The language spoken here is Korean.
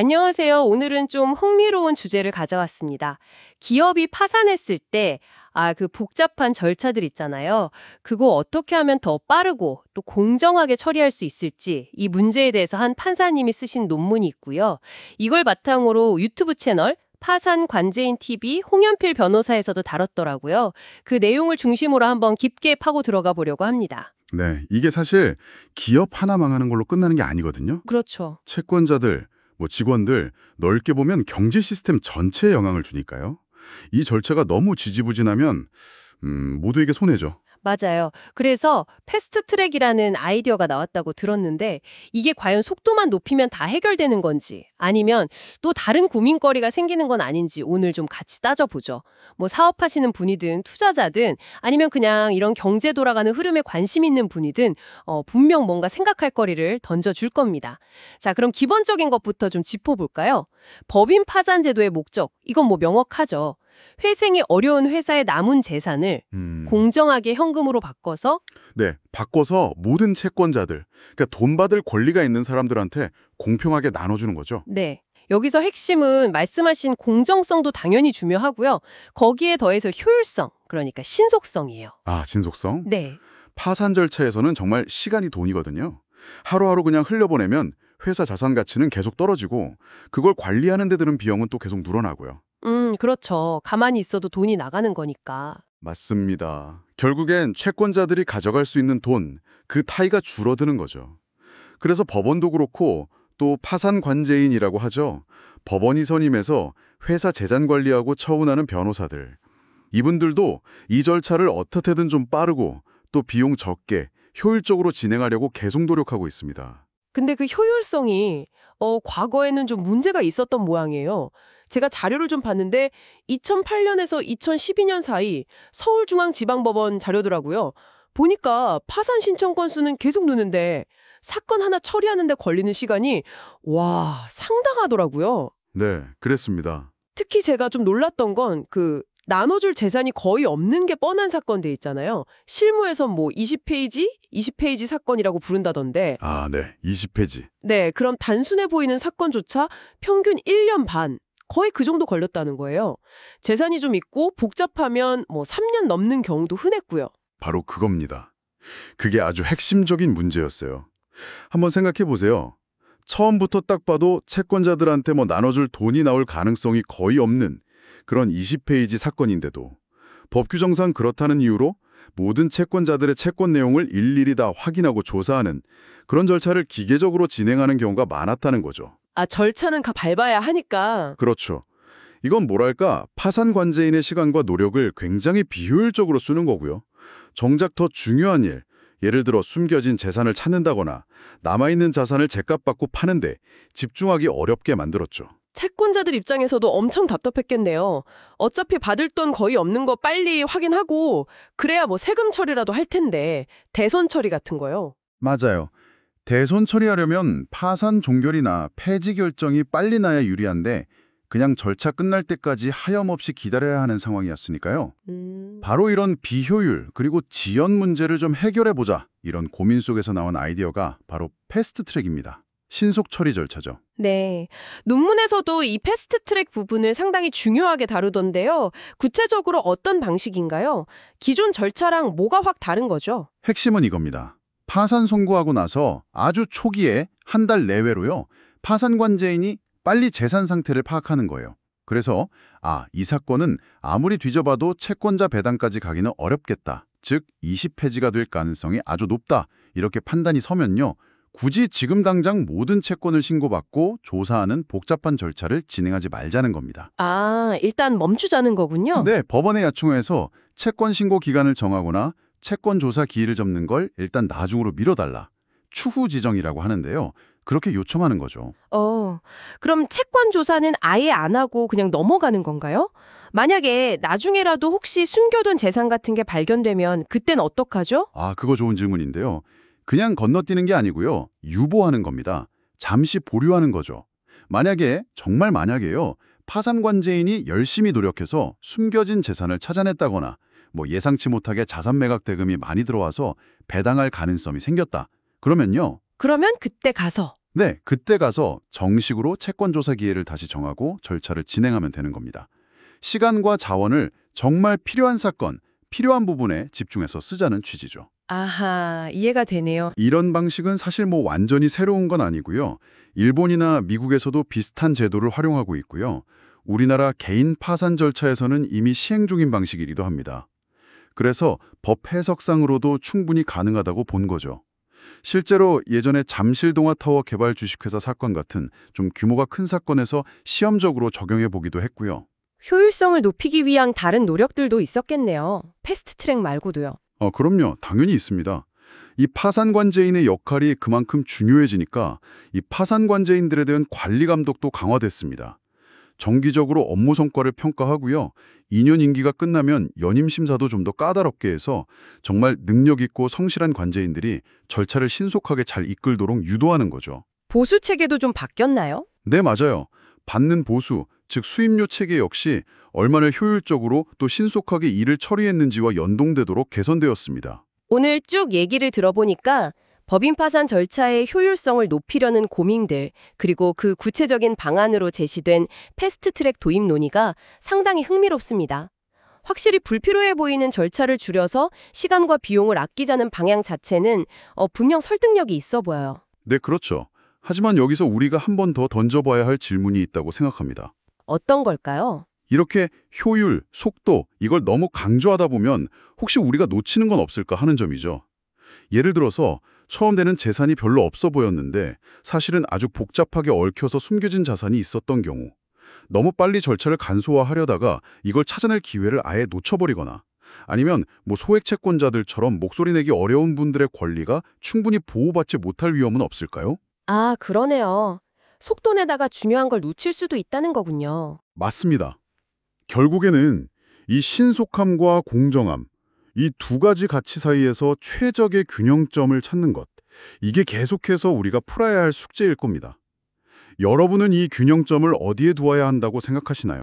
안녕하세요. 오늘은 좀 흥미로운 주제를 가져왔습니다. 기업이 파산했을 때, 그 복잡한 절차들 있잖아요. 그거 어떻게 하면 더 빠르고 또 공정하게 처리할 수 있을지 이 문제에 대해서 한 판사님이 쓰신 논문이 있고요. 이걸 바탕으로 유튜브 채널 파산 관제인 TV 홍연필 변호사에서도 다뤘더라고요. 그 내용을 중심으로 한번 깊게 파고 들어가 보려고 합니다. 네, 이게 사실 기업 하나 망하는 걸로 끝나는 게 아니거든요. 그렇죠. 채권자들, 직원들, 넓게 보면 경제 시스템 전체에 영향을 주니까요. 이 절차가 너무 지지부진하면 모두에게 손해죠. 맞아요. 그래서 패스트트랙이라는 아이디어가 나왔다고 들었는데 이게 과연 속도만 높이면 다 해결되는 건지 아니면 또 다른 고민거리가 생기는 건 아닌지 오늘 좀 같이 따져보죠. 뭐 사업하시는 분이든 투자자든 아니면 그냥 이런 경제 돌아가는 흐름에 관심 있는 분이든 분명 뭔가 생각할 거리를 던져줄 겁니다. 자, 그럼 기본적인 것부터 좀 짚어볼까요? 법인 파산 제도의 목적, 이건 뭐 명확하죠. 회생이 어려운 회사의 남은 재산을 공정하게 현금으로 바꿔서 바꿔서 모든 채권자들, 그러니까 돈 받을 권리가 있는 사람들한테 공평하게 나눠주는 거죠. 네. 여기서 핵심은 말씀하신 공정성도 당연히 중요하고요. 거기에 더해서 효율성, 그러니까 신속성이에요. 아, 신속성? 네. 파산 절차에서는 정말 시간이 돈이거든요. 하루하루 그냥 흘려보내면 회사 자산 가치는 계속 떨어지고 그걸 관리하는 데 드는 비용은 또 계속 늘어나고요. 그렇죠. 가만히 있어도 돈이 나가는 거니까. 맞습니다. 결국엔 채권자들이 가져갈 수 있는 돈, 그 타이가 줄어드는 거죠. 그래서 법원도 그렇고 또 파산관제인이라고 하죠. 법원이 선임해서 회사 재산 관리하고 처분하는 변호사들. 이분들도 이 절차를 어떻게든 좀 빠르고 또 비용 적게 효율적으로 진행하려고 계속 노력하고 있습니다. 근데 그 효율성이 과거에는 좀 문제가 있었던 모양이에요. 제가 자료를 좀 봤는데 2008년에서 2012년 사이 서울중앙지방법원 자료더라고요. 보니까 파산 신청 건수는 계속 느는데 사건 하나 처리하는 데 걸리는 시간이 상당하더라고요. 네, 그랬습니다. 특히 제가 좀 놀랐던 건 나눠줄 재산이 거의 없는 게 뻔한 사건들 있잖아요. 실무에선 뭐 20페이지 사건이라고 부른다던데. 아, 네, 20페이지. 네, 그럼 단순해 보이는 사건조차 평균 1년 반, 거의 그 정도 걸렸다는 거예요. 재산이 좀 있고 복잡하면 뭐 3년 넘는 경우도 흔했고요. 바로 그겁니다. 그게 아주 핵심적인 문제였어요. 한번 생각해 보세요. 처음부터 딱 봐도 채권자들한테 나눠줄 돈이 나올 가능성이 거의 없는 그런 20페이지 사건인데도 법 규정상 그렇다는 이유로 모든 채권자들의 채권 내용을 일일이 다 확인하고 조사하는 그런 절차를 기계적으로 진행하는 경우가 많았다는 거죠. 절차는 밟아야 하니까. 그렇죠. 이건 뭐랄까 파산관제인의 시간과 노력을 굉장히 비효율적으로 쓰는 거고요. 정작 더 중요한 일, 예를 들어 숨겨진 재산을 찾는다거나 남아있는 자산을 제값 받고 파는데 집중하기 어렵게 만들었죠. 채권자들 입장에서도 엄청 답답했겠네요. 어차피 받을 돈 거의 없는 거 빨리 확인하고 그래야 뭐 세금 처리라도 할 텐데 대손 처리 같은 거요. 맞아요. 대손 처리하려면 파산 종결이나 폐지 결정이 빨리 나야 유리한데 그냥 절차 끝날 때까지 하염없이 기다려야 하는 상황이었으니까요. 바로 이런 비효율 그리고 지연 문제를 좀 해결해보자 이런 고민 속에서 나온 아이디어가 바로 패스트트랙입니다. 신속 처리 절차죠. 네. 논문에서도 이 패스트트랙 부분을 상당히 중요하게 다루던데요. 구체적으로 어떤 방식인가요? 기존 절차랑 뭐가 확 다른 거죠? 핵심은 이겁니다. 파산 선고하고 나서 아주 초기에 한 달 내외로요. 파산관제인이 빨리 재산 상태를 파악하는 거예요. 그래서 이 사건은 아무리 뒤져봐도 채권자 배당까지 가기는 어렵겠다. 즉 20폐지가 될 가능성이 아주 높다. 이렇게 판단이 서면요. 굳이 지금 당장 모든 채권을 신고받고 조사하는 복잡한 절차를 진행하지 말자는 겁니다. 일단 멈추자는 거군요. 네, 법원에 요청해서 채권 신고 기간을 정하거나 채권 조사 기일을 잡는 걸 일단 나중으로 미뤄달라. 추후 지정이라고 하는데요. 그렇게 요청하는 거죠. 그럼 채권 조사는 아예 안 하고 그냥 넘어가는 건가요? 만약에 나중에라도 혹시 숨겨둔 재산 같은 게 발견되면 그땐 어떡하죠? 그거 좋은 질문인데요. 그냥 건너뛰는 게 아니고요. 유보하는 겁니다. 잠시 보류하는 거죠. 정말 만약에요. 파산관제인이 열심히 노력해서 숨겨진 재산을 찾아냈다거나 예상치 못하게 자산 매각 대금이 많이 들어와서 배당할 가능성이 생겼다. 그러면 그때 가서 네, 그때 가서 정식으로 채권 조사 기회를 다시 정하고 절차를 진행하면 되는 겁니다. 시간과 자원을 정말 필요한 사건, 필요한 부분에 집중해서 쓰자는 취지죠. 아하, 이해가 되네요. 이런 방식은 사실 뭐 완전히 새로운 건 아니고요. 일본이나 미국에서도 비슷한 제도를 활용하고 있고요. 우리나라 개인 파산 절차에서는 이미 시행 중인 방식이기도 합니다. 그래서 법 해석상으로도 충분히 가능하다고 본 거죠. 실제로 예전에 잠실동아타워 개발 주식회사 사건 같은 좀 규모가 큰 사건에서 시험적으로 적용해 보기도 했고요. 효율성을 높이기 위한 다른 노력들도 있었겠네요. 패스트트랙 말고도요. 그럼요. 당연히 있습니다. 이 파산관제인의 역할이 그만큼 중요해지니까 이 파산관제인들에 대한 관리 감독도 강화됐습니다. 정기적으로 업무 성과를 평가하고요. 2년 임기가 끝나면 연임 심사도 좀 더 까다롭게 해서 정말 능력 있고 성실한 관제인들이 절차를 신속하게 잘 이끌도록 유도하는 거죠. 보수 체계도 좀 바뀌었나요? 네, 맞아요. 받는 보수, 즉 수임료 체계 역시 얼마나 효율적으로 또 신속하게 일을 처리했는지와 연동되도록 개선되었습니다. 오늘 쭉 얘기를 들어보니까 법인 파산 절차의 효율성을 높이려는 고민들, 그리고 그 구체적인 방안으로 제시된 패스트트랙 도입 논의가 상당히 흥미롭습니다. 확실히 불필요해 보이는 절차를 줄여서 시간과 비용을 아끼자는 방향 자체는 분명 설득력이 있어 보여요. 네, 그렇죠. 하지만 여기서 우리가 한 번 더 던져봐야 할 질문이 있다고 생각합니다. 어떤 걸까요? 이렇게 효율, 속도, 이걸 너무 강조하다 보면 혹시 우리가 놓치는 건 없을까 하는 점이죠. 예를 들어서 처음 되는 재산이 별로 없어 보였는데 사실은 아주 복잡하게 얽혀서 숨겨진 자산이 있었던 경우, 너무 빨리 절차를 간소화하려다가 이걸 찾아낼 기회를 아예 놓쳐버리거나 아니면 뭐 소액 채권자들처럼 목소리 내기 어려운 분들의 권리가 충분히 보호받지 못할 위험은 없을까요? 아, 그러네요. 속도 내다가 중요한 걸 놓칠 수도 있다는 거군요. 맞습니다. 결국에는 이 신속함과 공정함, 이 두 가지 가치 사이에서 최적의 균형점을 찾는 것, 이게 계속해서 우리가 풀어야 할 숙제일 겁니다. 여러분은 이 균형점을 어디에 두어야 한다고 생각하시나요?